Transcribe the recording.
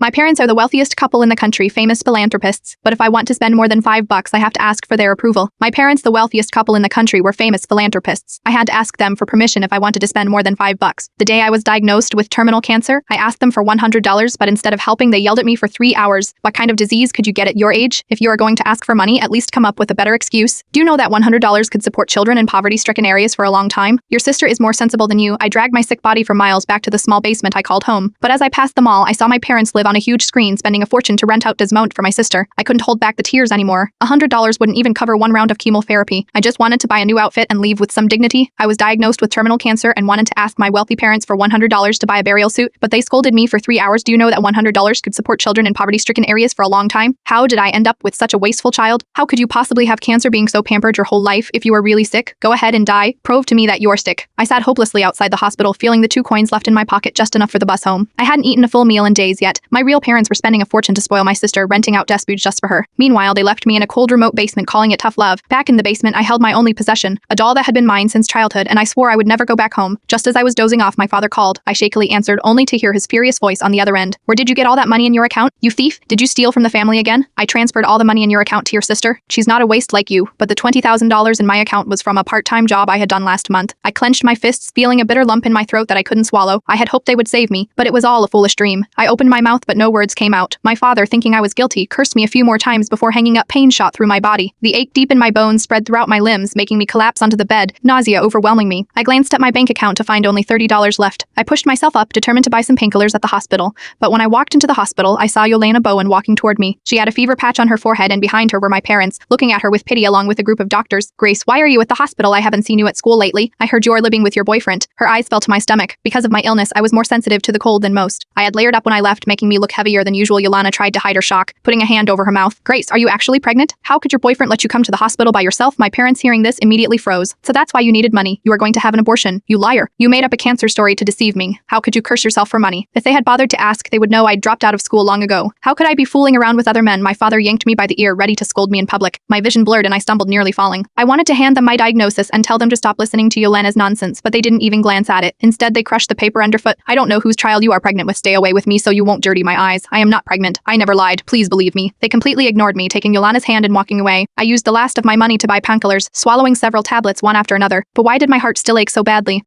My parents are the wealthiest couple in the country, famous philanthropists, but if I want to spend more than $5, I have to ask for their approval. My parents, the wealthiest couple in the country, were famous philanthropists. I had to ask them for permission if I wanted to spend more than $5. The day I was diagnosed with terminal cancer, I asked them for $100, but instead of helping, they yelled at me for 3 hours. What kind of disease could you get at your age? If you are going to ask for money, at least come up with a better excuse. Do you know that $100 could support children in poverty-stricken areas for a long time? Your sister is more sensible than you. I dragged my sick body for miles back to the small basement I called home. But as I passed the mall, I saw my parents live on a huge screen, spending a fortune to rent out Desmond for my sister. I couldn't hold back the tears anymore. $100 wouldn't even cover 1 round of chemotherapy. I just wanted to buy a new outfit and leave with some dignity. I was diagnosed with terminal cancer and wanted to ask my wealthy parents for $100 to buy a burial suit, but they scolded me for 3 hours. Do you know that $100 could support children in poverty-stricken areas for a long time? How did I end up with such a wasteful child? How could you possibly have cancer being so pampered your whole life? If you are really sick, go ahead and die. Prove to me that you are sick. I sat hopelessly outside the hospital, feeling the 2 coins left in my pocket just enough for the bus home. I hadn't eaten a full meal in days yet. My real parents were spending a fortune to spoil my sister, renting out Desmond just for her. Meanwhile, they left me in a cold remote basement, calling it tough love. Back in the basement, I held my only possession, a doll that had been mine since childhood, and I swore I would never go back home. Just as I was dozing off, my father called. I shakily answered, only to hear his furious voice on the other end. Where did you get all that money in your account? You thief! Did you steal from the family again? I transferred all the money in your account to your sister. She's not a waste like you, but the $20,000 in my account was from a part-time job I had done last month. I clenched my fists, feeling a bitter lump in my throat that I couldn't swallow. I had hoped they would save me, but it was all a foolish dream. I opened my mouth, but no words came out. My father, thinking I was guilty, cursed me a few more times before hanging up. Pain shot through my body. The ache deep in my bones spread throughout my limbs, making me collapse onto the bed, nausea overwhelming me. I glanced at my bank account to find only $30 left. I pushed myself up, determined to buy some painkillers at the hospital, but when I walked into the hospital, I saw Yelena Bowen walking toward me. She had a fever patch on her forehead, and behind her were my parents, looking at her with pity along with a group of doctors. Grace, why are you at the hospital? I haven't seen you at school lately. I heard you're living with your boyfriend. Her eyes fell to my stomach. Because of my illness, I was more sensitive to the cold than most. I had layered up when I left, making me look heavier than usual. Yelena tried to hide her shock, putting a hand over her mouth. Grace, are you actually pregnant? How could your boyfriend let you come to the hospital by yourself? My parents, hearing this, immediately froze. So that's why you needed money. You are going to have an abortion. You liar. You made up a cancer story to deceive me. How could you curse yourself for money? If they had bothered to ask, they would know I'd dropped out of school long ago. How could I be fooling around with other men? My father yanked me by the ear, ready to scold me in public. My vision blurred and I stumbled, nearly falling. I wanted to hand them my diagnosis and tell them to stop listening to Yelena's nonsense, but they didn't even glance at it. Instead, they crushed the paper underfoot. I don't know whose child you are pregnant with. Stay away with me so you won't dirty my eyes. I am not pregnant. I never lied. Please believe me. They completely ignored me, taking Yelena's hand and walking away. I used the last of my money to buy painkillers, swallowing several tablets one after another. But why did my heart still ache so badly?